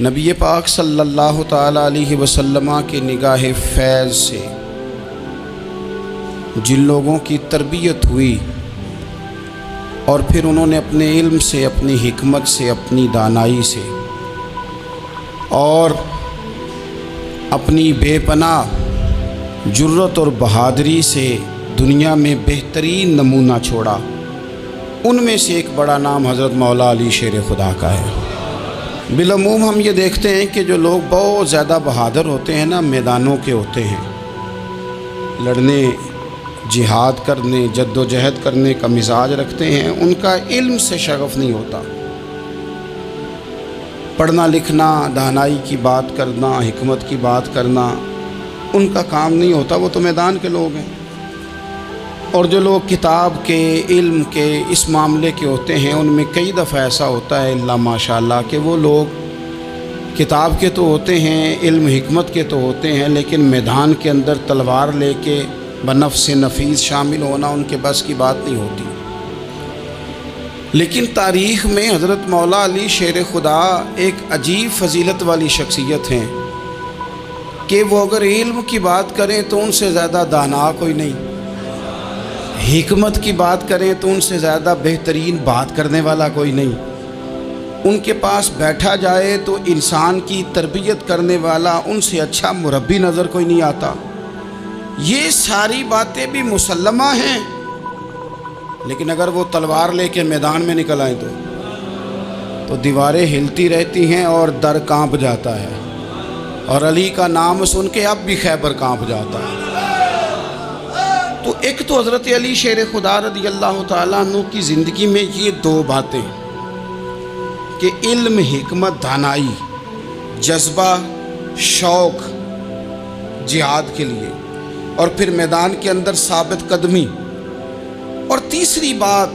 نبی پاک صلی اللہ تعالیٰ علیہ وسلم کی نگاہ فیض سے جن لوگوں کی تربیت ہوئی اور پھر انہوں نے اپنے علم سے، اپنی حکمت سے، اپنی دانائی سے اور اپنی بے پناہ جرت اور بہادری سے دنیا میں بہترین نمونہ چھوڑا، ان میں سے ایک بڑا نام حضرت مولا علی شیر خدا کا ہے۔ بالعموم ہم یہ دیکھتے ہیں کہ جو لوگ بہت زیادہ بہادر ہوتے ہیں نا، میدانوں کے ہوتے ہیں، لڑنے، جہاد کرنے، جد و جہد کرنے کا مزاج رکھتے ہیں، ان کا علم سے شغف نہیں ہوتا، پڑھنا لکھنا، دانائی کی بات کرنا، حکمت کی بات کرنا ان کا کام نہیں ہوتا، وہ تو میدان کے لوگ ہیں۔ اور جو لوگ کتاب کے، علم کے، اس معاملے کے ہوتے ہیں، ان میں کئی دفعہ ایسا ہوتا ہے اللہ ماشاءاللہ کہ وہ لوگ کتاب کے تو ہوتے ہیں، علم حکمت کے تو ہوتے ہیں، لیکن میدان کے اندر تلوار لے کے بنفس نفیس شامل ہونا ان کے بس کی بات نہیں ہوتی۔ لیکن تاریخ میں حضرت مولا علی شیر خدا ایک عجیب فضیلت والی شخصیت ہیں کہ وہ اگر علم کی بات کریں تو ان سے زیادہ دانا کوئی نہیں، حکمت کی بات کریں تو ان سے زیادہ بہترین بات کرنے والا کوئی نہیں، ان کے پاس بیٹھا جائے تو انسان کی تربیت کرنے والا ان سے اچھا مربی نظر کوئی نہیں آتا۔ یہ ساری باتیں بھی مسلمہ ہیں، لیکن اگر وہ تلوار لے کے میدان میں نکل آئیں تو دیواریں ہلتی رہتی ہیں اور در کانپ جاتا ہے، اور علی کا نام سن کے اب بھی خیبر کانپ جاتا ہے۔ تو ایک تو حضرت علی شیر خدا رضی اللہ تعالیٰ عنہ کی زندگی میں یہ دو باتیں کہ علم، حکمت، دانائی، جذبہ، شوق جہاد کے لیے، اور پھر میدان کے اندر ثابت قدمی، اور تیسری بات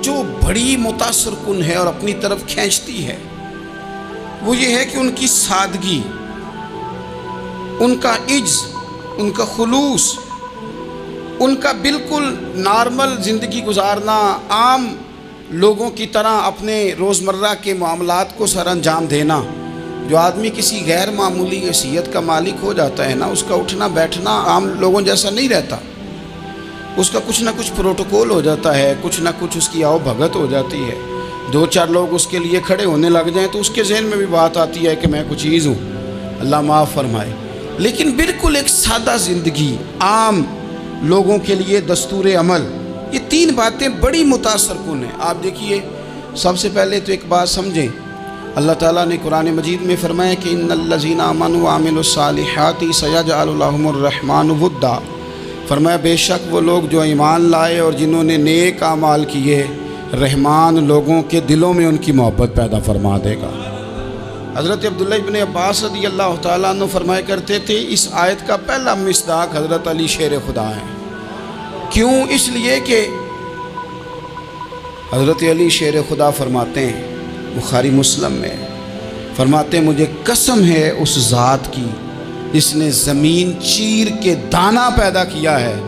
جو بڑی متاثر کن ہے اور اپنی طرف کھینچتی ہے وہ یہ ہے کہ ان کی سادگی، ان کا عجز، ان کا خلوص، ان کا بالکل نارمل زندگی گزارنا، عام لوگوں کی طرح اپنے روزمرہ کے معاملات کو سر انجام دینا۔ جو آدمی کسی غیر معمولی حیثیت کا مالک ہو جاتا ہے نا، اس کا اٹھنا بیٹھنا عام لوگوں جیسا نہیں رہتا، اس کا کچھ نہ کچھ پروٹوکول ہو جاتا ہے، کچھ نہ کچھ اس کی آؤ بھگت ہو جاتی ہے، دو چار لوگ اس کے لیے کھڑے ہونے لگ جائیں تو اس کے ذہن میں بھی بات آتی ہے کہ میں کچھ چیز ہوں، اللہ معاف فرمائے۔ لیکن بالکل ایک سادہ زندگی، عام لوگوں کے لیے دستور عمل، یہ تین باتیں بڑی متاثر کن ہیں۔ آپ دیکھیے، سب سے پہلے تو ایک بات سمجھیں، اللہ تعالیٰ نے قرآن مجید میں فرمایا کہ ان الذین آمنوا وعملوا الصالحات سیجعل لهم الرحمن ودا، فرمایا بے شک وہ لوگ جو ایمان لائے اور جنہوں نے نیک اعمال کیے، رحمان لوگوں کے دلوں میں ان کی محبت پیدا فرما دے گا۔ حضرت عبداللہ ابن عباس رضی اللہ تعالیٰ عنہ فرمایا کرتے تھے اس آیت کا پہلا مصداق حضرت علی شیر خدا ہے۔ کیوں؟ اس لیے کہ حضرت علی شیر خدا فرماتے ہیں، بخاری مسلم میں فرماتے ہیں، مجھے قسم ہے اس ذات کی جس نے زمین چیر کے دانہ پیدا کیا ہے،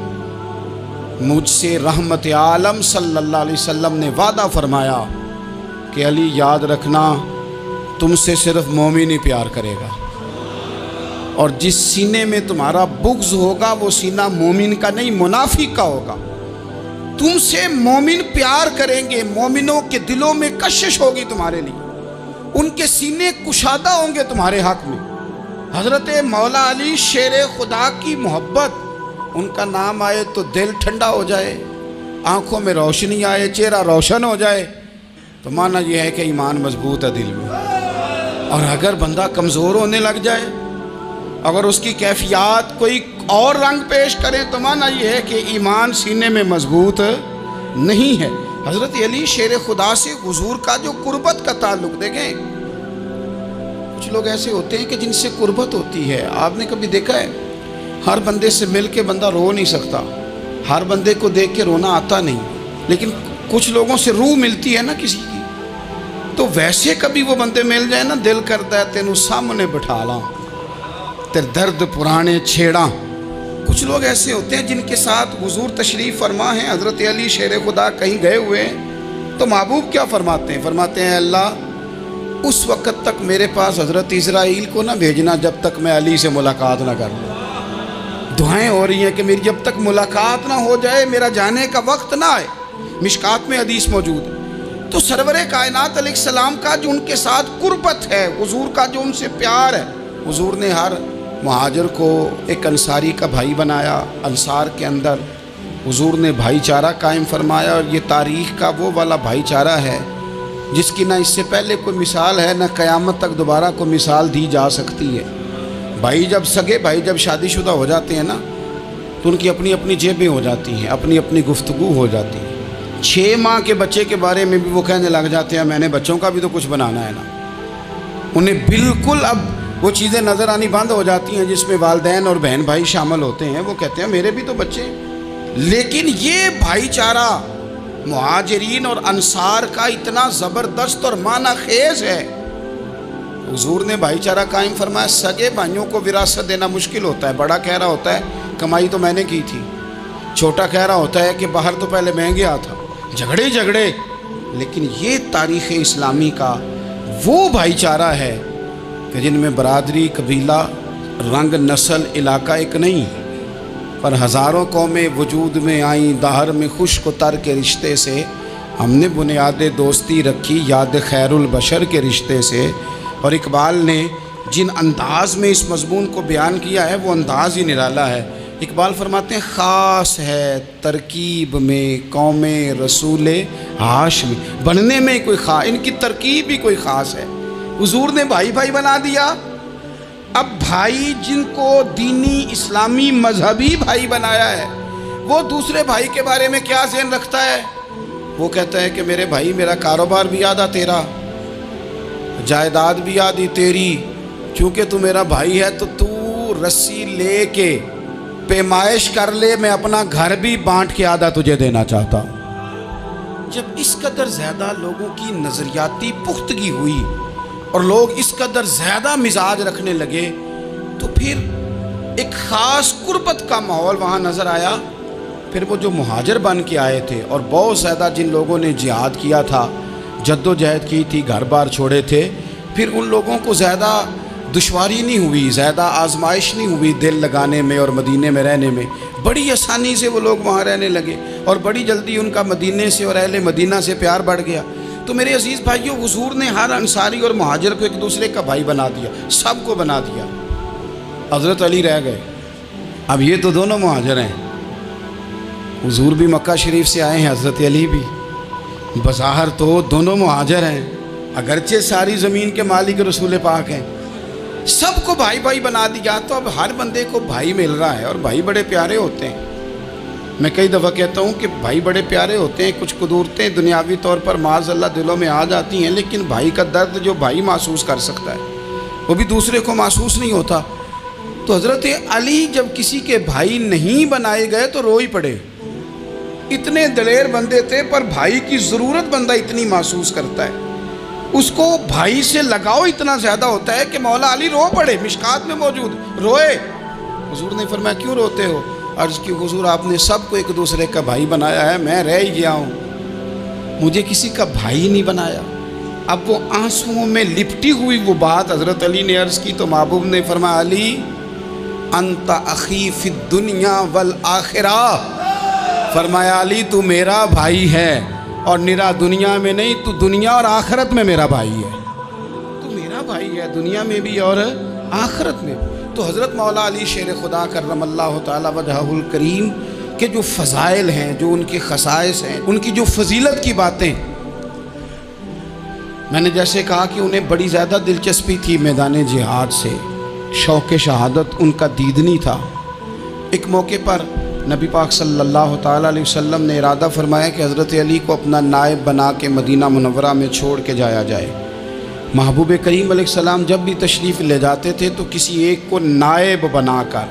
مجھ سے رحمت عالم صلی اللہ علیہ وسلم نے وعدہ فرمایا کہ علی یاد رکھنا تم سے صرف مومن ہی پیار کرے گا، اور جس سینے میں تمہارا بغض ہوگا وہ سینہ مومن کا نہیں منافق کا ہوگا۔ تم سے مومن پیار کریں گے، مومنوں کے دلوں میں کشش ہوگی تمہارے لیے، ان کے سینے کشادہ ہوں گے تمہارے حق میں۔ حضرت مولا علی شیر خدا کی محبت، ان کا نام آئے تو دل ٹھنڈا ہو جائے، آنکھوں میں روشنی آئے، چہرہ روشن ہو جائے، تو معنی یہ ہے کہ ایمان مضبوط ہے دل میں۔ اور اگر بندہ کمزور ہونے لگ جائے، اگر اس کی کیفیات کوئی اور رنگ پیش کرے، تو معنی یہ ہے کہ ایمان سینے میں مضبوط نہیں ہے۔ حضرت علی شیر خدا سے حضور کا جو قربت کا تعلق دیکھیں، کچھ لوگ ایسے ہوتے ہیں کہ جن سے قربت ہوتی ہے، آپ نے کبھی دیکھا ہے ہر بندے سے مل کے بندہ رو نہیں سکتا، ہر بندے کو دیکھ کے رونا آتا نہیں، لیکن کچھ لوگوں سے روح ملتی ہے نا کسی کی، تو ویسے کبھی وہ بندے مل جائے نا، دل کرتا ہے تینوں سامنے بٹھا لاں، تیرے درد پرانے چھیڑاں۔ کچھ لوگ ایسے ہوتے ہیں جن کے ساتھ حضور تشریف فرما ہیں، حضرت علی شیر خدا کہیں گئے ہوئے ہیں تو محبوب کیا فرماتے ہیں؟ فرماتے ہیں اللہ اس وقت تک میرے پاس حضرت اسرائیل کو نہ بھیجنا جب تک میں علی سے ملاقات نہ کر لوں۔ دعائیں ہو رہی ہیں کہ میری جب تک ملاقات نہ ہو جائے، میرا جانے کا وقت نہ آئے۔ مشکات میں حدیث موجود ہے۔ تو سرور کائنات علیہ السلام کا جو ان کے ساتھ قربت ہے، حضور کا جو ان سے پیار ہے، حضور نے ہر مہاجر کو ایک انصاری کا بھائی بنایا۔ انصار کے اندر حضور نے بھائی چارہ قائم فرمایا، اور یہ تاریخ کا وہ والا بھائی چارہ ہے جس کی نہ اس سے پہلے کوئی مثال ہے، نہ قیامت تک دوبارہ کوئی مثال دی جا سکتی ہے۔ بھائی جب سگے بھائی جب شادی شدہ ہو جاتے ہیں نا، تو ان کی اپنی اپنی جیبیں ہو جاتی ہیں، اپنی اپنی گفتگو ہو جاتی ہے۔ 6 ماہ کے بچے کے بارے میں بھی وہ کہنے لگ جاتے ہیں میں نے بچوں کا بھی تو کچھ بنانا ہے نا۔ انہیں بالکل اب وہ چیزیں نظر آنی بند ہو جاتی ہیں جس میں والدین اور بہن بھائی شامل ہوتے ہیں۔ وہ کہتے ہیں میرے بھی تو بچے ہیں۔ لیکن یہ بھائی چارہ مہاجرین اور انصار کا اتنا زبردست اور معنی خیز ہے، حضور نے بھائی چارہ قائم فرمایا۔ سگے بھائیوں کو وراثت دینا مشکل ہوتا ہے۔ بڑا کہہ رہا ہوتا ہے کمائی تو میں نے کی تھی، چھوٹا کہہ رہا ہوتا ہے کہ باہر تو پہلے میں گیا تھا، جھگڑے۔ لیکن یہ تاریخ اسلامی کا وہ بھائی چارہ ہے کہ جن میں برادری، قبیلہ، رنگ، نسل، علاقہ ایک نہیں، پر ہزاروں قومیں وجود میں آئیں۔ دہر میں خشک و تر کے رشتے سے ہم نے بنیاد دوستی رکھی، یاد خیر البشر کے رشتے سے۔ اور اقبال نے جن انداز میں اس مضمون کو بیان کیا ہے وہ انداز ہی نرالا ہے۔ اقبال فرماتے ہیں خاص ہے ترکیب میں قوم رسول ہاشمی، بننے میں کوئی خاص، ان کی ترکیب بھی کوئی خاص ہے۔ حضور نے بھائی بھائی بنا دیا۔ اب بھائی جن کو دینی اسلامی مذہبی بھائی بنایا ہے، وہ دوسرے بھائی کے بارے میں کیا ذہن رکھتا ہے؟ وہ کہتا ہے کہ میرے بھائی میرا کاروبار بھی آدھا تیرا، جائیداد بھی آدھی تیری، چونکہ تو میرا بھائی ہے تو تو رسی لے کے پیمائش کر لے، میں اپنا گھر بھی بانٹ کے آدھا تجھے دینا چاہتا ہوں۔ جب اس قدر زیادہ لوگوں کی نظریاتی پختگی ہوئی اور لوگ اس قدر زیادہ مزاج رکھنے لگے، تو پھر ایک خاص قربت کا ماحول وہاں نظر آیا۔ پھر وہ جو مہاجر بن کے آئے تھے اور بہت زیادہ جن لوگوں نے جہاد کیا تھا، جد و جہد کی تھی، گھر بار چھوڑے تھے، پھر ان لوگوں کو زیادہ دشواری نہیں ہوئی، زیادہ آزمائش نہیں ہوئی دل لگانے میں اور مدینے میں رہنے میں۔ بڑی آسانی سے وہ لوگ وہاں رہنے لگے، اور بڑی جلدی ان کا مدینے سے اور اہل مدینہ سے پیار بڑھ گیا۔ تو میرے عزیز بھائیو، حضور نے ہر انصاری اور مہاجر کو ایک دوسرے کا بھائی بنا دیا، سب کو بنا دیا۔ حضرت علی رہ گئے۔ اب یہ تو دونوں مہاجر ہیں، حضور بھی مکہ شریف سے آئے ہیں، حضرت علی بھی۔ بظاہر تو دونوں مہاجر ہیں، اگرچہ ساری زمین کے مالک رسول پاک ہیں، سب کو بھائی بھائی بنا دیا۔ تو اب ہر بندے کو بھائی مل رہا ہے، اور بھائی بڑے پیارے ہوتے ہیں۔ میں کئی دفعہ کہتا ہوں کہ بھائی بڑے پیارے ہوتے ہیں، کچھ قدورتیں دنیاوی طور پر معاذ اللہ دلوں میں آ جاتی ہیں، لیکن بھائی کا درد جو بھائی محسوس کر سکتا ہے وہ بھی دوسرے کو محسوس نہیں ہوتا۔ تو حضرت علی جب کسی کے بھائی نہیں بنائے گئے تو رو ہی پڑے۔ اتنے دلیر بندے تھے، پر بھائی کی ضرورت بندہ اتنی محسوس کرتا ہے، اس کو بھائی سے لگاؤ اتنا زیادہ ہوتا ہے کہ مولا علی رو پڑے، مشکات میں موجود، روئے۔ حضور نے فرمایا کیوں روتے ہو؟ عرض کی حضور آپ نے سب کو ایک دوسرے کا بھائی بنایا ہے، میں رہ ہی گیا ہوں، مجھے کسی کا بھائی نہیں بنایا۔ اب وہ آنسوؤں میں لپٹی ہوئی وہ بات حضرت علی نے عرض کی، تو محبوب نے فرمایا علی انت اخی فی الدنیا والآخرہ، فرمایا علی تو میرا بھائی ہے، اور نرا دنیا میں نہیں، تو دنیا اور آخرت میں میرا بھائی ہے، تو میرا بھائی ہے دنیا میں بھی اور آخرت میں بھی۔ تو حضرت مولا علی شیر خدا کرم اللہ تعالی وجہہ الکریم کے جو فضائل ہیں، جو ان کے خصائص ہیں، ان کی جو فضیلت کی باتیں، میں نے جیسے کہا کہ انہیں بڑی زیادہ دلچسپی تھی میدان جہاد سے، شوق شہادت ان کا دیدنی تھا۔ ایک موقع پر نبی پاک صلی اللہ تعالیٰ علیہ وسلم نے ارادہ فرمایا کہ حضرت علی کو اپنا نائب بنا کے مدینہ منورہ میں چھوڑ کے جایا جائے۔ محبوب کریم علیہ السلام جب بھی تشریف لے جاتے تھے تو کسی ایک کو نائب بنا کر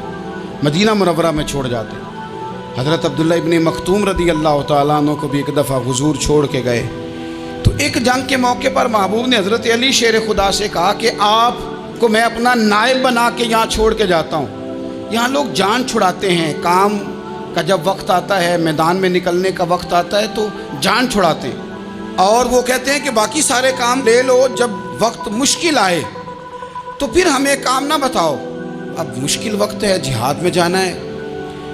مدینہ منورہ میں چھوڑ جاتے۔ حضرت عبداللہ ابن مختوم رضی اللہ تعالیٰ عنہ کو بھی ایک دفعہ حضور چھوڑ کے گئے، تو ایک جنگ کے موقع پر محبوب نے حضرت علی شیر خدا سے کہا کہ آپ کو میں اپنا نائب بنا کے یہاں چھوڑ کے جاتا ہوں۔ یہاں لوگ جان چھڑاتے ہیں، کام کا جب وقت آتا ہے، میدان میں نکلنے کا وقت آتا ہے تو جان چھڑاتے ہیں، اور وہ کہتے ہیں کہ باقی سارے کام لے لو، جب وقت مشکل آئے تو پھر ہمیں کام نہ بتاؤ. اب مشکل وقت ہے، جہاد میں جانا ہے.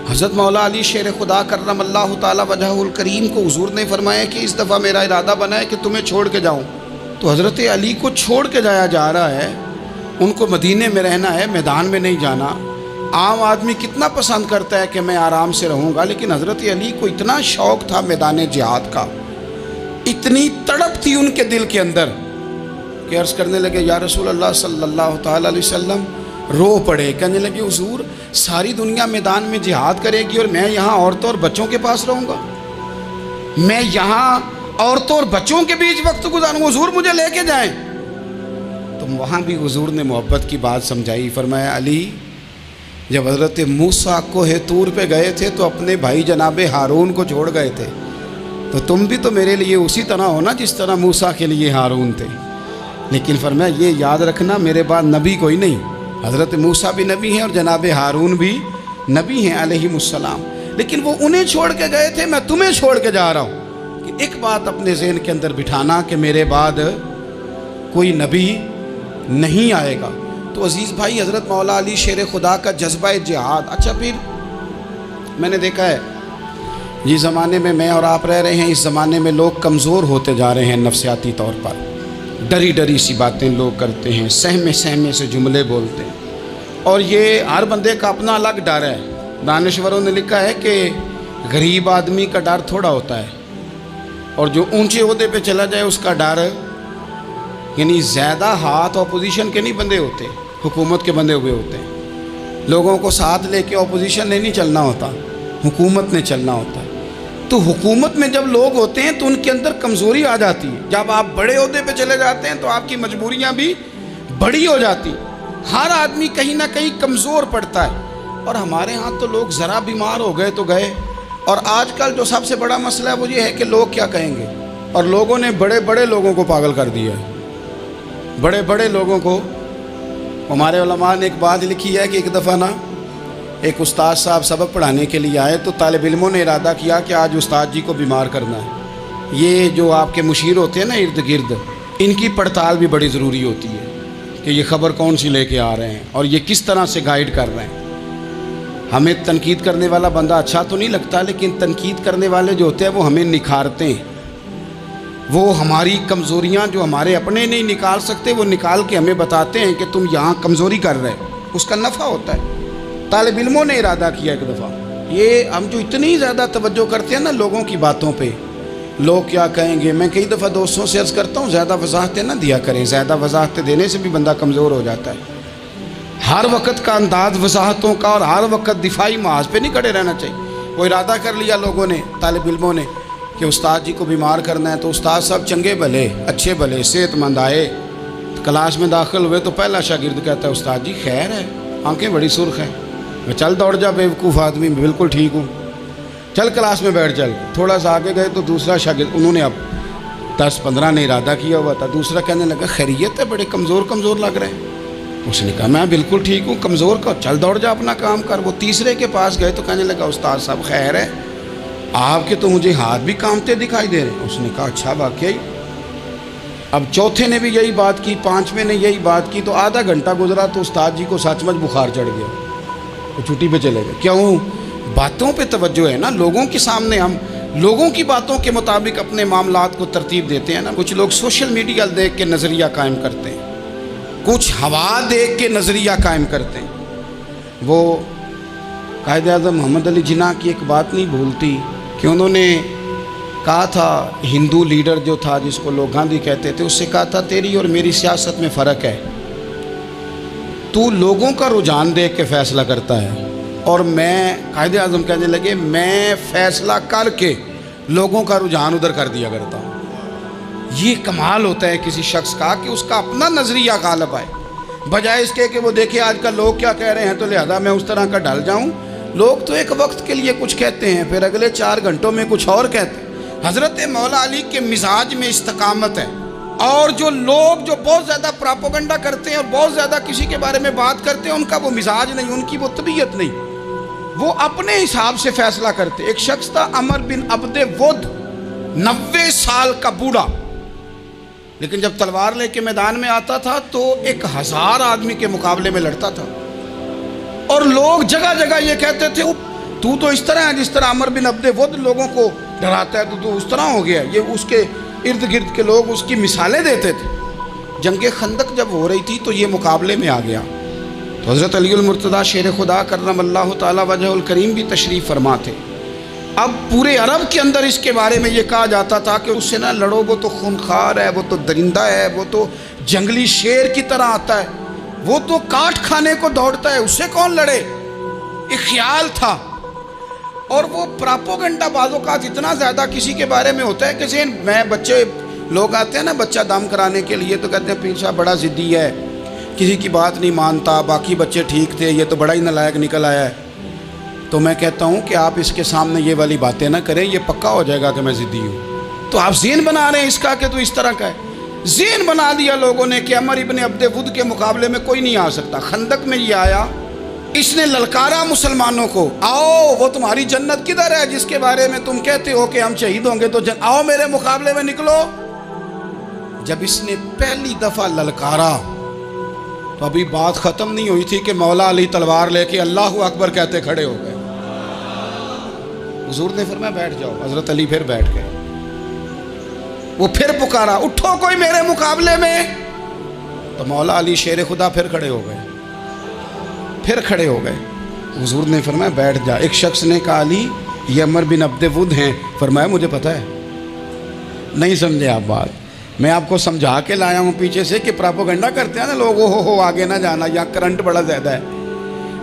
حضرت مولا علی شیر خدا کرم اللہ تعالی وجہہ الکریم کو حضور نے فرمایا کہ اس دفعہ میرا ارادہ بنا ہے کہ تمہیں چھوڑ کے جاؤں. تو حضرت علی کو چھوڑ کے جایا جا رہا ہے، ان کو مدینے میں رہنا ہے، میدان میں نہیں جانا. عام آدمی کتنا پسند کرتا ہے کہ میں آرام سے رہوں گا، لیکن حضرت علی کو اتنا شوق تھا میدان جہاد کا، اتنی تڑپ تھی ان کے دل کے اندر کہ عرض کرنے لگے یا رسول اللہ صلی اللہ تعالی علیہ وسلم. رو پڑے، کہنے لگے حضور ساری دنیا میدان میں جہاد کرے گی اور میں یہاں عورتوں اور بچوں کے پاس رہوں گا، میں یہاں عورتوں اور بچوں کے بیچ وقت گزاروں، حضور مجھے لے کے جائیں. تو وہاں بھی حضور نے محبت کی بات سمجھائی. فرمایا علی جب حضرت موسیٰ کوہ طور پہ گئے تھے تو اپنے بھائی جناب ہارون کو چھوڑ گئے تھے، تو تم بھی تو میرے لیے اسی طرح ہو نا جس طرح موسیٰ کے لیے ہارون تھے. لیکن فرمایا یہ یاد رکھنا میرے بعد نبی کوئی نہیں، حضرت موسیٰ بھی نبی ہیں اور جناب ہارون بھی نبی ہیں علیہم السلام، لیکن وہ انہیں چھوڑ کے گئے تھے، میں تمہیں چھوڑ کے جا رہا ہوں. کہ ایک بات اپنے ذہن کے اندر بٹھانا کہ میرے بعد کوئی نبی نہیں آئے گا. تو عزیز بھائی حضرت مولا علی شیر خدا کا جذبہ جہاد. اچھا پھر میں نے دیکھا ہے جس زمانے میں میں اور آپ رہ رہے ہیں، اس زمانے میں لوگ کمزور ہوتے جا رہے ہیں نفسیاتی طور پر. ڈری ڈری سی باتیں لوگ کرتے ہیں، سہمے سہمے سے جملے بولتے ہیں، اور یہ ہر بندے کا اپنا الگ ڈر ہے. دانشوروں نے لکھا ہے کہ غریب آدمی کا ڈر تھوڑا ہوتا ہے اور جو اونچے عہدے پہ چلا جائے اس کا ڈر، یعنی زیادہ ہاتھ اپوزیشن کے نہیں بندے ہوتے، حکومت کے بندے ہوئے ہوتے ہیں. لوگوں کو ساتھ لے کے اپوزیشن نے نہیں چلنا ہوتا، حکومت نے چلنا ہوتا ہے. تو حکومت میں جب لوگ ہوتے ہیں تو ان کے اندر کمزوری آ جاتی ہے. جب آپ بڑے عہدے پہ چلے جاتے ہیں تو آپ کی مجبوریاں بھی بڑی ہو جاتی. ہر آدمی کہیں نہ کہیں کمزور پڑتا ہے. اور ہمارے ہاں تو لوگ ذرا بیمار ہو گئے تو گئے. اور آج کل جو سب سے بڑا مسئلہ ہے وہ یہ ہے کہ لوگ کیا کہیں گے، اور لوگوں نے بڑے بڑے لوگوں کو پاگل کر دیا ہے. بڑے بڑے لوگوں کو. ہمارے علماء نے ایک بات لکھی ہے کہ ایک دفعہ نا ایک استاد صاحب سبق پڑھانے کے لیے آئے تو طالب علموں نے ارادہ کیا کہ آج استاد جی کو بیمار کرنا ہے. یہ جو آپ کے مشیر ہوتے ہیں نا ارد گرد، ان کی پڑتال بھی بڑی ضروری ہوتی ہے کہ یہ خبر کون سی لے کے آ رہے ہیں اور یہ کس طرح سے گائیڈ کر رہے ہیں. ہمیں تنقید کرنے والا بندہ اچھا تو نہیں لگتا، لیکن تنقید کرنے والے جو ہوتے ہیں وہ ہمیں نکھارتے ہیں. وہ ہماری کمزوریاں جو ہمارے اپنے نہیں نکال سکتے وہ نکال کے ہمیں بتاتے ہیں کہ تم یہاں کمزوری کر رہے، اس کا نفع ہوتا ہے. طالب علموں نے ارادہ کیا ایک دفعہ، یہ ہم جو اتنی زیادہ توجہ کرتے ہیں نا لوگوں کی باتوں پہ، لوگ کیا کہیں گے. میں کئی دفعہ دوستوں سے عرض کرتا ہوں زیادہ وضاحتیں نہ دیا کریں، زیادہ وضاحتیں دینے سے بھی بندہ کمزور ہو جاتا ہے. ہر وقت کا انداز وضاحتوں کا اور ہر وقت دفاعی محاذ پہ نہیں کھڑے رہنا چاہیے. وہ ارادہ کر لیا لوگوں نے، طالب علموں نے، کہ استاد جی کو بیمار کرنا ہے. تو استاد صاحب چنگے بھلے اچھے بھلے صحت مند آئے، کلاس میں داخل ہوئے تو پہلا شاگرد کہتا ہے استاد جی خیر ہے، آنکھیں بڑی سرخ ہیں. میں چل دوڑ جا بیوقوف آدمی، میں بالکل ٹھیک ہوں، چل کلاس میں بیٹھ. چل تھوڑا سا آگے گئے تو دوسرا شاگرد، انہوں نے اب 10-15 نے ارادہ کیا ہوا تھا، دوسرا کہنے لگا خیریت ہے، بڑے کمزور کمزور لگ رہے ہیں. اس نے کہا میں بالکل ٹھیک ہوں، کمزور کا چل دوڑ جا اپنا کام کر. وہ تیسرے کے پاس گئے تو کہنے لگا استاد صاحب خیر ہے، آپ کے تو مجھے ہاتھ بھی کامتے دکھائی دے رہے ہیں. اس نے کہا اچھا واقعی. اب چوتھے نے بھی یہی بات کی، پانچویں نے یہی بات کی. تو آدھا گھنٹہ گزرا تو استاد جی کو سچ مچ بخار چڑھ گیا، وہ چھٹی پہ چلے گئے. کیوں؟ باتوں پہ توجہ ہے نا. لوگوں کے سامنے ہم لوگوں کی باتوں کے مطابق اپنے معاملات کو ترتیب دیتے ہیں نا. کچھ لوگ سوشل میڈیا دیکھ کے نظریہ قائم کرتے ہیں، کچھ ہوا دیکھ کے نظریہ قائم کرتے ہیں. وہ قائد اعظم محمد علی جناح کی ایک بات نہیں بھولتی کہ انہوں نے کہا تھا، ہندو لیڈر جو تھا جس کو لوگ گاندھی کہتے تھے، اس سے کہا تھا تیری اور میری سیاست میں فرق ہے، تو لوگوں کا رجحان دیکھ کے فیصلہ کرتا ہے اور میں، قائد اعظم کہنے لگے، میں فیصلہ کر کے لوگوں کا رجحان ادھر کر دیا کرتا ہوں. یہ کمال ہوتا ہے کسی شخص کا کہ اس کا اپنا نظریہ غالب آئے، بجائے اس کے کہ وہ دیکھے آج کل لوگ کیا کہہ رہے ہیں تو لہذا میں اس طرح کا ڈھل جاؤں. لوگ تو ایک وقت کے لیے کچھ کہتے ہیں، پھر اگلے 4 گھنٹوں میں کچھ اور کہتے ہیں. حضرت مولا علی کے مزاج میں استقامت ہے. اور جو لوگ جو بہت زیادہ پراپوگنڈا کرتے ہیں اور بہت زیادہ کسی کے بارے میں بات کرتے ہیں، ان کا وہ مزاج نہیں، ان کی وہ طبیعت نہیں، وہ اپنے حساب سے فیصلہ کرتے. ایک شخص تھا عمر بن عبد ود، 90 سال کا بوڑھا، لیکن جب تلوار لے کے میدان میں آتا تھا تو 1000 آدمی کے مقابلے میں لڑتا تھا، اور لوگ جگہ جگہ یہ کہتے تھے تو اس طرح ہے جس طرح عمر بن عبد ود لوگوں کو ڈراتا ہے، تو اس طرح ہو گیا۔ یہ اس کے ارد گرد کے لوگ اس کی مثالیں دیتے تھے۔ جنگ خندق جب ہو رہی تھی تو یہ مقابلے میں آ گیا، تو حضرت علی المرتضیٰ شیر خدا کرم اللہ تعالی وجہ الکریم بھی تشریف فرما تھے۔ اب پورے عرب کے اندر اس کے بارے میں یہ کہا جاتا تھا کہ اس سے نہ لڑو، وہ تو خونخوار ہے، وہ تو درندہ ہے، وہ تو جنگلی شیر کی طرح آتا ہے، وہ تو کاٹ کھانے کو دوڑتا ہے، اس سے کون لڑے؟ ایک خیال تھا۔ اور وہ پراپوگنڈا بازوں کا اتنا زیادہ کسی کے بارے میں ہوتا ہے کہ ذہن میں بچے لوگ آتے ہیں نا بچہ دم کرانے کے لیے، تو کہتے ہیں پیر صاحب بڑا ضدی ہے، کسی کی بات نہیں مانتا، باقی بچے ٹھیک تھے، یہ تو بڑا ہی نالائق نکل آیا ہے۔ تو میں کہتا ہوں کہ آپ اس کے سامنے یہ والی باتیں نہ کریں، یہ پکا ہو جائے گا کہ میں ضدی ہوں۔ تو آپ ذہن بنا رہے ہیں اس کا کہ تو اس طرح کا ہے۔ ذہن بنا دیا لوگوں نے کہ عمر ابن عبد ود کے مقابلے میں کوئی نہیں آ سکتا۔ خندق میں یہ آیا، اس نے للکارا مسلمانوں کو، آؤ وہ تمہاری جنت کدھر ہے جس کے بارے میں تم کہتے ہو کہ ہم شہید ہوں گے، تو آؤ میرے مقابلے میں نکلو۔ جب اس نے پہلی دفعہ للکارا تو ابھی بات ختم نہیں ہوئی تھی کہ مولا علی تلوار لے کے اللہ اکبر کہتے کھڑے ہو گئے۔ حضور نے فرمایا بیٹھ جاؤ، حضرت علی پھر بیٹھ گئے۔ وہ پھر پکارا اٹھو کوئی میرے مقابلے میں، تو مولا علی شیر خدا پھر کھڑے ہو گئے، پھر کھڑے ہو گئے۔ حضور نے فرمایا بیٹھ جا۔ ایک شخص نے کہا علی یہ عمر بن عبد ود ہیں، فرمایا مجھے پتہ ہے۔ نہیں سمجھے آپ بات، میں آپ کو سمجھا کے لایا ہوں پیچھے سے کہ پراپوگنڈا کرتے ہیں نا لوگ، ہو آگے نہ جانا، یا کرنٹ بڑا زیادہ ہے،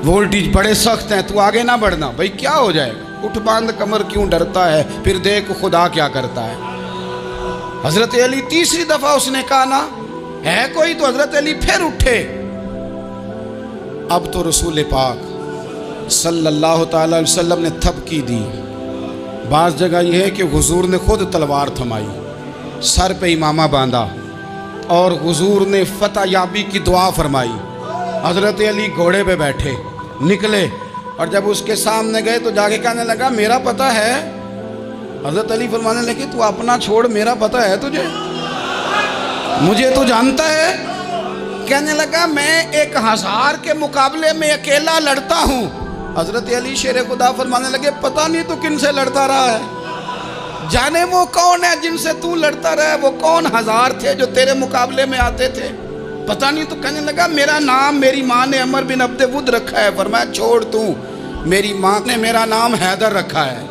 وولٹیج بڑے سخت ہیں، تو آگے نہ بڑھنا۔ بھائی کیا ہو جائے گا، اٹھ باندھ کمر کیوں ڈرتا ہے، پھر دیکھ خدا کیا کرتا ہے۔ حضرت علی تیسری دفعہ اس نے کہا نا ہے کوئی، تو حضرت علی پھر اٹھے۔ اب تو رسول پاک صلی اللہ تعالی علیہ وسلم نے تھپکی دی۔ بعض جگہ یہ ہے کہ حضور نے خود تلوار تھمائی، سر پہ امامہ باندھا، اور حضور نے فتح یابی کی دعا فرمائی۔ حضرت علی گھوڑے پہ بیٹھے نکلے، اور جب اس کے سامنے گئے تو جا کے کہنے لگا میرا پتہ ہے۔ حضرت علی فرمانے لگے تو اپنا چھوڑ، میرا پتہ ہے تجھے، مجھے تو جانتا ہے۔ کہنے لگا میں 1000 کے مقابلے میں اکیلا لڑتا ہوں۔ حضرت علی شیر خدا فرمانے لگے پتہ نہیں تو کن سے لڑتا رہا ہے، جانے وہ کون ہے جن سے تو لڑتا رہا ہے، وہ کون 1000 تھے جو تیرے مقابلے میں آتے تھے، پتہ نہیں۔ تو کہنے لگا میرا نام میری ماں نے عمر بن عبد ود رکھا ہے۔ فرمایا چھوڑ تو، میری ماں نے میرا نام حیدر رکھا ہے۔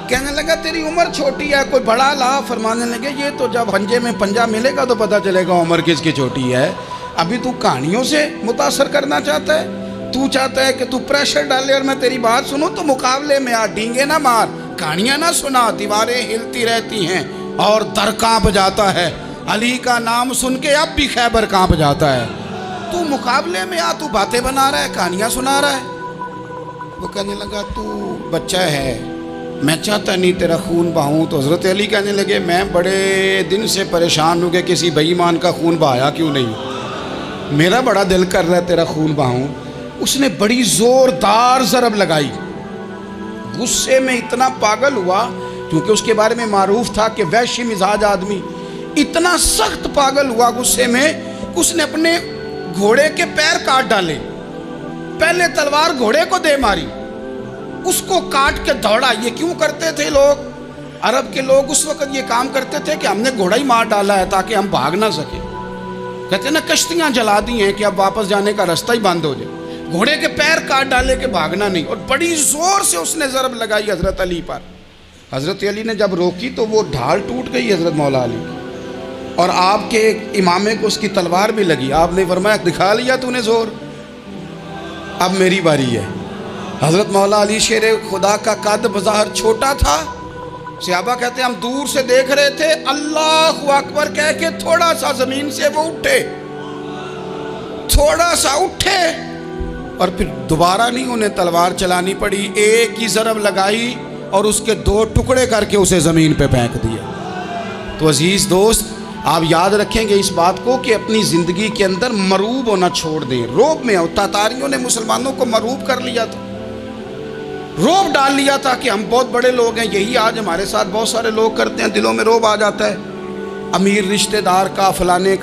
کہنے لگا تیری عمر چھوٹی ہے، کوئی بڑا لا۔ فرمانے لگے یہ تو جب پنجے میں پنجہ ملے گا تو پتہ چلے گا عمر کس کی چھوٹی ہے، ابھی تو کہانیوں سے متاثر کرنا چاہتا ہے، تو چاہتا ہے کہ تو پریشر ڈالے اور میں تیری بات سنوں، تو مقابلے میں آ، ڈینگے نہ مار، کہانیاں نہ سنا، دیواریں ہلتی رہتی ہیں اور در کانپ جاتا ہے۔ علی کا نام سن کے اب بھی خیبر کانپ جاتا ہے، تو مقابلے میں آ، تو باتیں بنا رہا ہے، کہانیاں سنا رہا ہے۔ وہ کہنے لگا تو بچہ ہے، میں چاہتا نہیں تیرا خون بہاؤں۔ تو حضرت علی کہنے لگے میں بڑے دن سے پریشان ہوں کہ کسی بے ایمان کا خون بہایا کیوں نہیں، میرا بڑا دل کر رہا ہے تیرا خون بہاؤں۔ اس نے بڑی زوردار ضرب لگائی، غصے میں اتنا پاگل ہوا، کیونکہ اس کے بارے میں معروف تھا کہ وحشی مزاج آدمی، اتنا سخت پاگل ہوا غصے میں، اس نے اپنے گھوڑے کے پیر کاٹ ڈالے، پہلے تلوار گھوڑے کو دے ماری، اس کو کاٹ کے دوڑا۔ یہ کیوں کرتے تھے لوگ، عرب کے لوگ اس وقت یہ کام کرتے تھے کہ ہم نے گھوڑا ہی مار ڈالا ہے تاکہ ہم بھاگ نہ سکیں، کہتے ہیں نا کشتیاں جلا دی ہیں کہ اب واپس جانے کا راستہ ہی بند ہو جائے، گھوڑے کے پیر کاٹ ڈالے کہ بھاگنا نہیں، اور بڑی زور سے اس نے ضرب لگائی حضرت علی پر۔ حضرت علی نے جب روکی تو وہ ڈھال ٹوٹ گئی حضرت مولا علی کی، اور آپ کے امامے کو اس کی تلوار بھی لگی۔ آپ نے فرمایا دکھا لیا تو نے زور، اب میری باری ہے۔ حضرت مولا علی شیر خدا کا قد بظاہر چھوٹا تھا، صحابہ کہتے ہیں ہم دور سے دیکھ رہے تھے، اللہ اکبر کہہ کے تھوڑا سا زمین سے وہ اٹھے، تھوڑا سا اٹھے، اور پھر دوبارہ نہیں انہیں تلوار چلانی پڑی، ایک ہی ضرب لگائی اور اس کے 2 ٹکڑے کر کے اسے زمین پہ پھینک دیا۔ تو عزیز دوست آپ یاد رکھیں گے اس بات کو کہ اپنی زندگی کے اندر مروب ہونا چھوڑ دیں۔ روب میں تاتاریوں نے مسلمانوں کو مروب کر لیا تھا، روب ڈال لیا تھا کہ ہم بہت بڑے لوگ ہیں، یہی آج ہمارے ساتھ بہت سارے لوگ کرتے ہیں، دلوں میں روب آ جاتا ہے امیر رشتہ دار کا، فلانے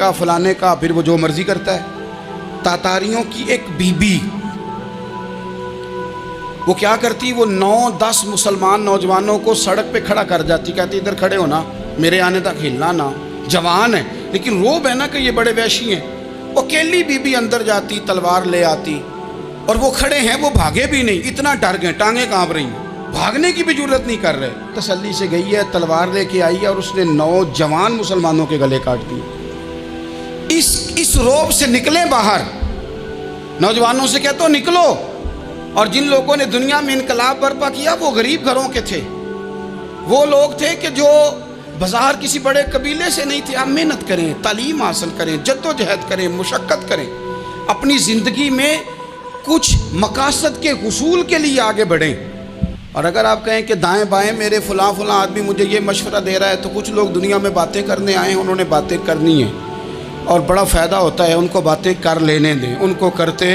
کا، پھر وہ جو مرضی کرتا ہے۔ تاتاریوں کی ایک بی بی وہ کیا کرتی، وہ 9-10 مسلمان نوجوانوں کو سڑک پہ کھڑا کر جاتی، کہتی ادھر کھڑے ہونا، میرے آنے تک ہلنا نہ، جوان ہے لیکن روب ہے نا کہ یہ بڑے وحشی ہیں۔ وہ اکیلی بی بی اندر جاتی، تلوار لے آتی، اور وہ کھڑے ہیں، وہ بھاگے بھی نہیں، اتنا ڈر گئے، ٹانگیں کانپ رہی ہیں، بھاگنے کی بھی جرت نہیں کر رہے۔ تسلی سے گئی ہے، تلوار لے کے آئی ہے، اور اس نے 9 جوان مسلمانوں کے گلے کاٹ دیے۔ اس روب سے نکلیں باہر، نوجوانوں سے کہتا ہوں نکلو۔ اور جن لوگوں نے دنیا میں انقلاب برپا کیا وہ غریب گھروں کے تھے، وہ لوگ تھے کہ جو بازار کسی بڑے قبیلے سے نہیں تھے۔ آپ محنت کریں، تعلیم حاصل کریں، جد و جہد کریں، مشقت کریں، اپنی زندگی میں کچھ مقاصد کے حصول کے لیے آگے بڑھیں۔ اور اگر آپ کہیں کہ دائیں بائیں میرے فلاں آدمی مجھے یہ مشورہ دے رہا ہے، تو کچھ لوگ دنیا میں باتیں کرنے آئے ہیں، انہوں نے باتیں کرنی ہیں اور بڑا فائدہ ہوتا ہے، ان کو باتیں کر لینے دیں، ان کو کرتے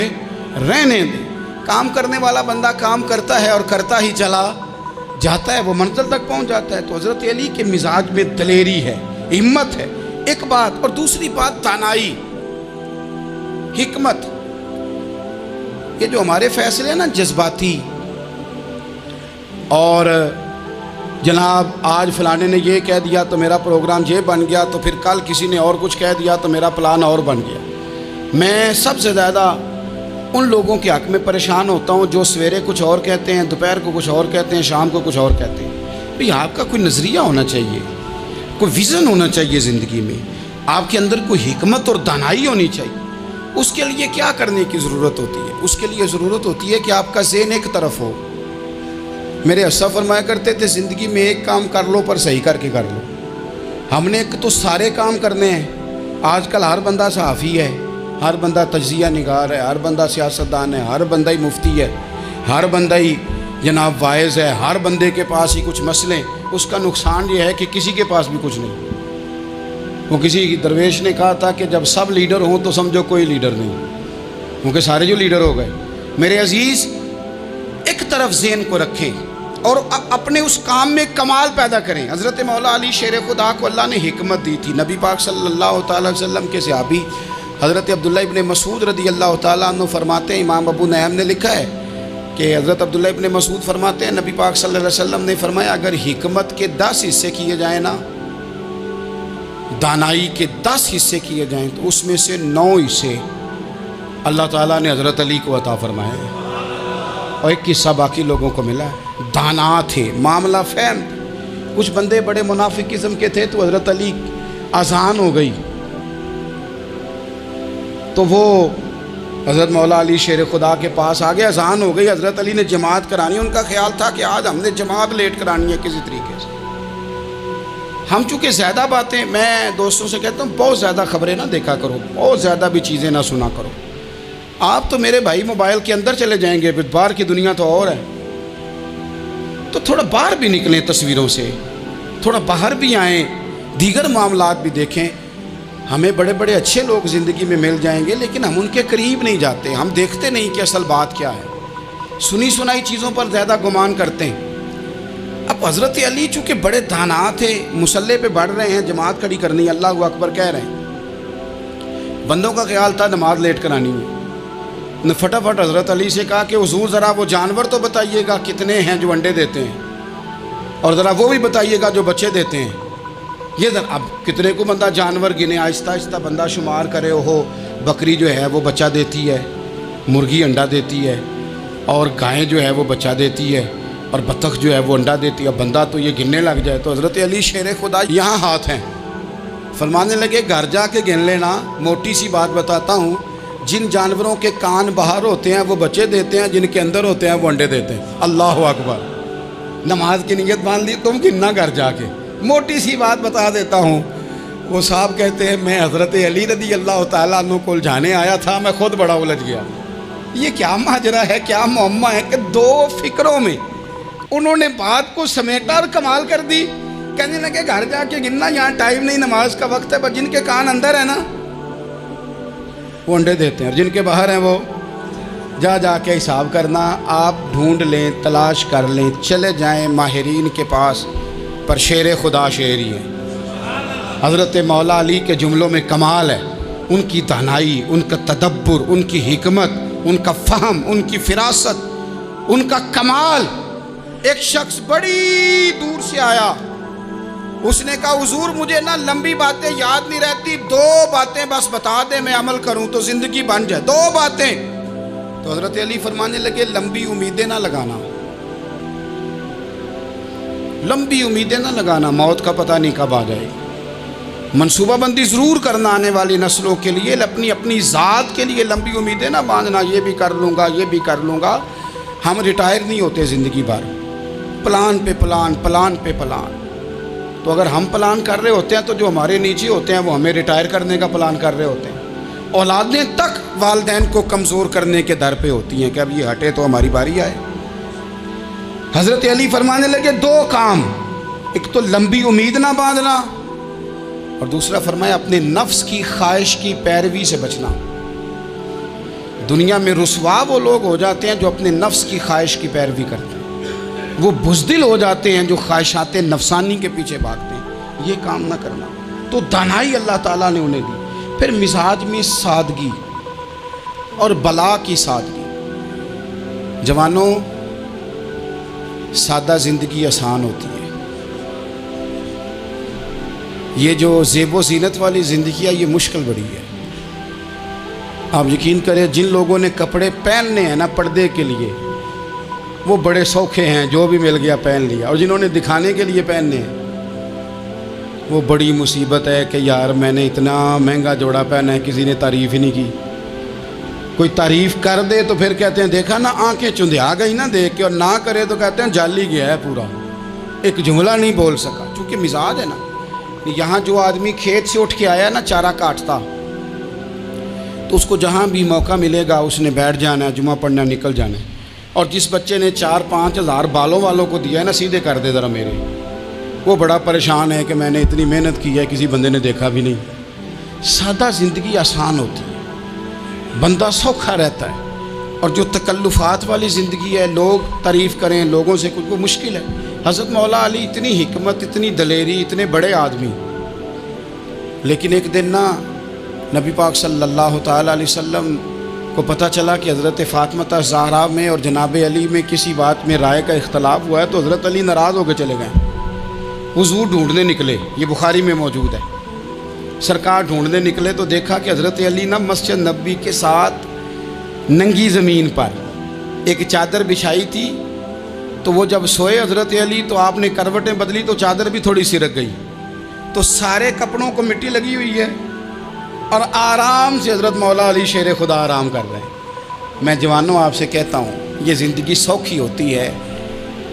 رہنے دیں۔ کام کرنے والا بندہ کام کرتا ہے اور کرتا ہی چلا جاتا ہے، وہ منزل تک پہنچ جاتا ہے۔ تو حضرت علی کے مزاج میں دلیری ہے، ہمت ہے، ایک بات۔ اور دوسری بات دانائی، حکمت۔ یہ جو ہمارے فیصلے ہیں نا جذباتی، اور جناب آج فلانے نے یہ کہہ دیا تو میرا پروگرام یہ بن گیا، تو پھر کل کسی نے اور کچھ کہہ دیا تو میرا پلان اور بن گیا۔ میں سب سے زیادہ ان لوگوں کے حق میں پریشان ہوتا ہوں جو سویرے کچھ اور کہتے ہیں، دوپہر کو کچھ اور کہتے ہیں، شام کو کچھ اور کہتے ہیں۔ بھئی آپ کا کوئی نظریہ ہونا چاہیے، کوئی ویژن ہونا چاہیے زندگی میں، آپ کے اندر کوئی حکمت اور دانائی ہونی چاہیے۔ اس کے لیے کیا کرنے کی ضرورت ہوتی ہے؟ اس کے لیے ضرورت ہوتی ہے کہ آپ کا ذہن ایک طرف ہو۔ میرے اسا فرمایا کرتے تھے زندگی میں ایک کام کر لو پر صحیح کر کے کر لو۔ ہم نے تو سارے کام کرنے ہیں۔ آج کل ہر بندہ صحافی ہے، ہر بندہ تجزیہ نگار ہے، ہر بندہ سیاستدان ہے، ہر بندہ ہی مفتی ہے، ہر بندہ ہی جناب واعظ ہے، ہر بندے کے پاس ہی کچھ مسئلے۔ اس کا نقصان یہ ہے کہ کسی کے پاس بھی کچھ نہیں۔ وہ کسی درویش نے کہا تھا کہ جب سب لیڈر ہوں تو سمجھو کوئی لیڈر نہیں، کیونکہ سارے جو لیڈر ہو گئے۔ میرے عزیز، ایک طرف ذہن کو رکھیں اور اپنے اس کام میں کمال پیدا کریں۔ حضرت مولا علی شیر خدا کو اللہ نے حکمت دی تھی۔ نبی پاک صلی اللہ تعالی وسلم کے صحابی حضرت عبداللہ ابن مسعود رضی اللہ تعالیٰ عنہ فرماتے ہیں، امام ابو نعیم نے لکھا ہے کہ حضرت عبداللہ ابن مسعود فرماتے ہیں نبی پاک صلی اللہ علیہ وسلم نے فرمایا اگر حکمت کے 10 حصے کیے جائیں نا، دانائی کے 10 حصے کیے جائیں، تو اس میں سے 9 حصے اللہ تعالیٰ نے حضرت علی کو عطا فرمائے ہیں، اور ایک حصہ باقی لوگوں کو ملا ہے۔ دانا تھے، معاملہ فہم تھے۔ کچھ بندے بڑے منافق قسم کے تھے، تو حضرت علی اذان ہو گئی تو وہ حضرت مولا علی شیر خدا کے پاس آگے، اذان ہو گئی، حضرت علی نے جماعت کرانی۔ ان کا خیال تھا کہ آج ہم نے جماعت لیٹ کرانی ہے کسی طریقے سے۔ ہم چونکہ زیادہ باتیں، میں دوستوں سے کہتا ہوں بہت زیادہ خبریں نہ دیکھا کرو، بہت زیادہ بھی چیزیں نہ سنا کرو۔ آپ تو میرے بھائی موبائل کے اندر چلے جائیں گے، باہر کی دنیا تو اور ہے، تو تھوڑا باہر بھی نکلیں تصویروں سے، تھوڑا باہر بھی آئیں، دیگر معاملات بھی دیکھیں۔ ہمیں بڑے بڑے اچھے لوگ زندگی میں مل جائیں گے، لیکن ہم ان کے قریب نہیں جاتے، ہم دیکھتے نہیں کہ اصل بات کیا ہے، سنی سنائی چیزوں پر زیادہ گمان کرتے ہیں۔ اب حضرت علی چونکہ بڑے دانا تھے، مسلح پہ بڑھ رہے ہیں، جماعت کھڑی کرنی، اللہ اکبر کہہ رہے ہیں، بندوں کا خیال تھا نماز لیٹ کرانی ہے۔ نے فٹافٹ حضرت علی سے کہا کہ حضور ذرا وہ جانور تو بتائیے گا کتنے ہیں جو انڈے دیتے ہیں، اور ذرا وہ بھی بتائیے گا جو بچے دیتے ہیں۔ یہ ذرا اب کتنے کو بندہ جانور گنے، آہستہ آہستہ بندہ شمار کرے، ہو بکری جو ہے وہ بچہ دیتی ہے، مرغی انڈا دیتی ہے، اور گائیں جو ہے وہ بچہ دیتی ہے، اور بطخ جو ہے وہ انڈا دیتی ہے۔ بندہ تو یہ گننے لگ جائے تو حضرت علی شیر خدا یہاں ہاتھ ہیں، فرمانے لگے گھر جا کے گن لینا، موٹی سی بات بتاتا ہوں، جن جانوروں کے کان باہر ہوتے ہیں وہ بچے دیتے ہیں، جن کے اندر ہوتے ہیں وہ انڈے دیتے ہیں۔ اللہ اکبر، نماز کی نیت مان لی، تم گننا گھر جا کے۔ موٹی سی بات بتا دیتا ہوں، وہ صاحب کہتے ہیں میں حضرت علی رضی اللہ تعالیٰ عنہ کو الجھانے آیا تھا، میں خود بڑا الجھ گیا۔ یہ کیا ماجرا ہے، کیا معمہ ہے کہ 2 فکروں میں انہوں نے بات کو سمیٹا اور کمال کر دی۔ کہنے لگے گھر جا کے گننا، یہاں ٹائم نہیں، نماز کا وقت ہے، پر جن کے کان اندر ہے نا وہ انڈے دیتے ہیں، اور جن کے باہر ہیں وہ جا کے حساب کرنا۔ آپ ڈھونڈ لیں، تلاش کر لیں، چلے جائیں ماہرین کے پاس، پر شیر خدا شیر ہی ہے۔ حضرت مولا علی کے جملوں میں کمال ہے، ان کی دانائی، ان کا تدبر، ان کی حکمت، ان کا فہم، ان کی فراست، ان کا کمال۔ ایک شخص بڑی دور سے آیا، اس نے کہا حضور مجھے نا لمبی باتیں یاد نہیں رہتی، 2 باتیں بس بتا دیں میں عمل کروں تو زندگی بن جائے، 2 باتیں۔ تو حضرت علی فرمانے لگے لمبی امیدیں نہ لگانا، لمبی امیدیں نہ لگانا، موت کا پتہ نہیں کب آ جائے۔ منصوبہ بندی ضرور کرنا آنے والی نسلوں کے لیے، اپنی ذات کے لیے لمبی امیدیں نہ باندھنا، یہ بھی کر لوں گا، یہ بھی کر لوں گا۔ ہم ریٹائر نہیں ہوتے زندگی بھر، پلان پہ پلان، پلان پہ پلان۔ تو اگر ہم پلان کر رہے ہوتے ہیں تو جو ہمارے نیچے ہوتے ہیں وہ ہمیں ریٹائر کرنے کا پلان کر رہے ہوتے ہیں۔ اولادیں تک والدین کو کمزور کرنے کے در پہ ہوتی ہیں کہ اب یہ ہٹے تو ہماری باری آئے۔ حضرت علی فرمانے لگے 2 کام، ایک تو لمبی امید نہ باندھنا، اور دوسرا فرمایا اپنے نفس کی خواہش کی پیروی سے بچنا۔ دنیا میں رسوا وہ لوگ ہو جاتے ہیں جو اپنے نفس کی خواہش کی پیروی کرتے ہیں، وہ بزدل ہو جاتے ہیں جو خواہشات نفسانی کے پیچھے بھاگتے ہیں۔ یہ کام نہ کرنا۔ تو دانائی اللہ تعالیٰ نے انہیں دی۔ پھر مزاج میں سادگی اور بلا کی سادگی۔ جوانوں، سادہ زندگی آسان ہوتی ہے۔ یہ جو زیب و زینت والی زندگی ہے یہ مشکل بڑی ہے۔ آپ یقین کریں جن لوگوں نے کپڑے پہننے ہیں نا پردے کے لیے، وہ بڑے سوکھے ہیں، جو بھی مل گیا پہن لیا، اور جنہوں نے دکھانے کے لیے پہننے ہیں وہ بڑی مصیبت ہے کہ یار میں نے اتنا مہنگا جوڑا پہنا ہے، کسی نے تعریف ہی نہیں کی۔ کوئی تعریف کر دے تو پھر کہتے ہیں دیکھا نا آنکھیں چندھیا گئی نا دیکھ کے، اور نہ کرے تو کہتے ہیں جال ہی گیا ہے پورا، ایک جملہ نہیں بول سکا۔ چونکہ مزاج ہے نا، یہاں جو آدمی کھیت سے اٹھ کے آیا نا چارہ کاٹتا، تو اس کو جہاں بھی موقع ملے گا اس نے بیٹھ جانا ہے، جمعہ پڑھنا نکل جانا ہے۔ اور جس بچے نے 4-5 ہزار بالوں والوں کو دیا ہے نا، سیدھے کر دے ذرا میرے، وہ بڑا پریشان ہے کہ میں نے اتنی محنت کی ہے کسی بندے نے دیکھا بھی نہیں۔ سادہ زندگی آسان ہوتی ہے، بندہ سوکھا رہتا ہے۔ اور جو تکلفات والی زندگی ہے، لوگ تعریف کریں، لوگوں سے کچھ، وہ مشکل ہے۔ حضرت مولا علی اتنی حکمت، اتنی دلیری، اتنے بڑے آدمی، لیکن ایک دن نا نبی پاک صلی اللہ تعالیٰ علیہ وسلم کو پتہ چلا کہ حضرت فاطمہ زہرا میں اور جناب علی میں کسی بات میں رائے کا اختلاف ہوا ہے، تو حضرت علی ناراض ہو کے چلے گئے۔ حضور ڈھونڈنے نکلے، یہ بخاری میں موجود ہے، سرکار ڈھونڈنے نکلے تو دیکھا کہ حضرت علی نا مسجد نبوی کے ساتھ ننگی زمین پر ایک چادر بچھائی تھی، تو وہ جب سوئے حضرت علی تو آپ نے کروٹیں بدلی تو چادر بھی تھوڑی سرک گئی، تو سارے کپڑوں کو مٹی لگی ہوئی ہے، اور آرام سے حضرت مولا علی شیر خدا آرام کر رہے ہیں۔ میں جوانوں آپ سے کہتا ہوں یہ زندگی سوکھی ہوتی ہے۔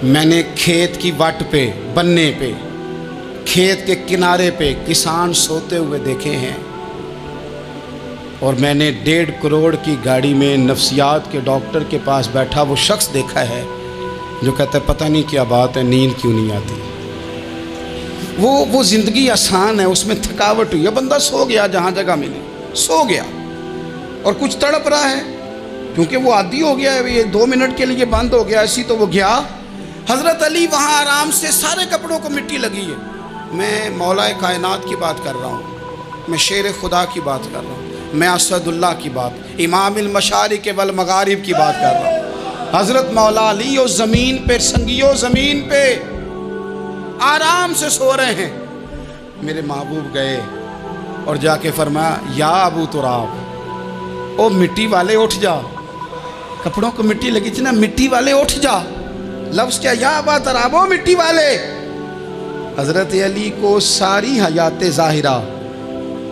میں نے کھیت کی وٹ پہ، بننے پہ، کھیت کے کنارے پہ کسان سوتے ہوئے دیکھے ہیں، اور میں نے 1.5 کروڑ کی گاڑی میں نفسیات کے ڈاکٹر کے پاس بیٹھا وہ شخص دیکھا ہے جو کہتا ہے پتہ نہیں کیا بات ہے، نیند کیوں نہیں آتی۔ وہ زندگی آسان ہے، اس میں تھکاوٹ ہوئی ہے، بندہ سو گیا جہاں جگہ ملے، سو گیا، اور کچھ تڑپ رہا ہے کیونکہ وہ عادی ہو گیا ہے، یہ 2 منٹ کے لیے بند ہو گیا، ایسی تو وہ گیا۔ حضرت علی وہاں آرام سے، سارے کپڑوں کو مٹی لگی ہے۔ میں مولا کائنات کی بات کر رہا ہوں، میں شیر خدا کی بات کر رہا ہوں، میں اسد اللہ کی بات، امام المشارق والمغارب کی بات کر رہا ہوں۔ حضرت مولا علی اور زمین پہ، سنگیو زمین پہ آرام سے سو رہے ہیں۔ میرے محبوب گئے اور جا کے فرمایا یا ابو تراب، او مٹی والے اٹھ جا، کپڑوں کو مٹی لگی تھی نا، مٹی والے اٹھ جا۔ لفظ کیا؟ یا ابا تراب، او مٹی والے۔ حضرت علی کو ساری حیات ظاہرہ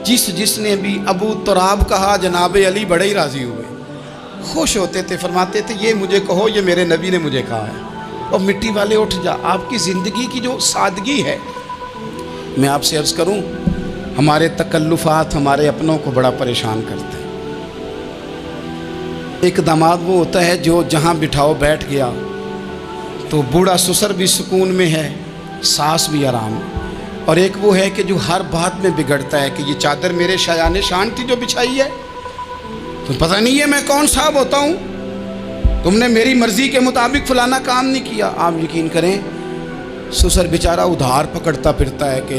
جس نے بھی ابو تراب کہا، جناب علی بڑے ہی راضی ہوئے، خوش ہوتے تھے، فرماتے تھے یہ مجھے کہو، یہ میرے نبی نے مجھے کہا ہے۔ اور مٹی والے اٹھ جا، آپ کی زندگی کی جو سادگی ہے۔ میں آپ سے عرض کروں، ہمارے تکلفات ہمارے اپنوں کو بڑا پریشان کرتے ہیں۔ ایک داماد وہ ہوتا ہے جو جہاں بٹھاؤ بیٹھ گیا، تو بوڑھا سسر بھی سکون میں ہے، ساس بھی آرام ہے۔ اور ایک وہ ہے کہ جو ہر بات میں بگڑتا ہے کہ یہ چادر میرے شایان شان تھی جو بچھائی ہے، تو پتہ نہیں ہے میں کون صاحب ہوتا ہوں، تم نے میری مرضی کے مطابق فلانا کام نہیں کیا۔ آپ یقین کریں سسر بیچارہ ادھار پکڑتا پھرتا ہے کہ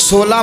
16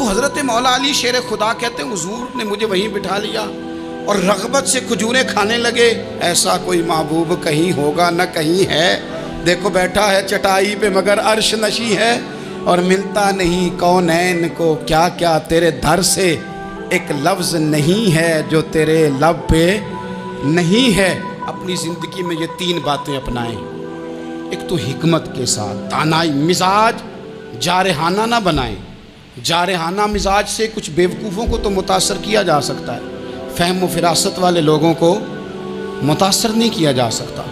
تو حضرت مولا علی شیر خدا کہتے ہیں حضور نے مجھے وہیں بٹھا لیا اور رغبت سے کھجوریں کھانے لگے. ایسا کوئی محبوب کہیں ہوگا نہ کہیں ہے. دیکھو بیٹھا ہے چٹائی پہ مگر عرش نشی ہے, اور ملتا نہیں کونین کو کیا کیا تیرے در سے ایک لفظ نہیں ہے جو تیرے لب پہ نہیں ہے. اپنی زندگی میں یہ 3 باتیں اپنائیں. ایک تو حکمت کے ساتھ دانائی, مزاج جارحانہ نہ بنائیں. جارحانہ مزاج سے کچھ بیوقوفوں کو تو متاثر کیا جا سکتا ہے, فہم و فراست والے لوگوں کو متاثر نہیں کیا جا سکتا.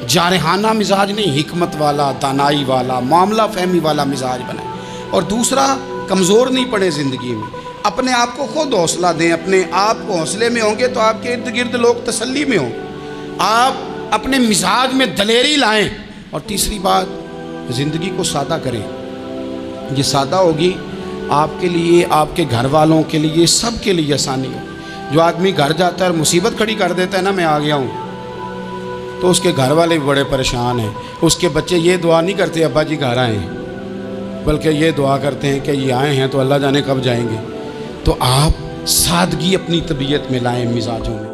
جارحانہ مزاج نہیں, حکمت والا, دانائی والا, معاملہ فہمی والا مزاج بنائیں. اور دوسرا, کمزور نہیں پڑے زندگی میں, اپنے آپ کو خود حوصلہ دیں. اپنے آپ کو حوصلے میں ہوں گے تو آپ کے ارد گرد لوگ تسلی میں ہوں. آپ اپنے مزاج میں دلیری لائیں. اور تیسری بات, زندگی کو سادہ کریں. یہ سادہ ہوگی آپ کے لیے, آپ کے گھر والوں کے لیے, سب کے لیے آسانی ہو. جو آدمی گھر جاتا ہے اور مصیبت کھڑی کر دیتا ہے نا, میں آ گیا ہوں, تو اس کے گھر والے بھی بڑے پریشان ہیں. اس کے بچے یہ دعا نہیں کرتے ابا جی گھر آئے ہیں, بلکہ یہ دعا کرتے ہیں کہ یہ آئے ہیں تو اللہ جانے کب جائیں گے. تو آپ سادگی اپنی طبیعت میں لائیں, مزاجوں میں.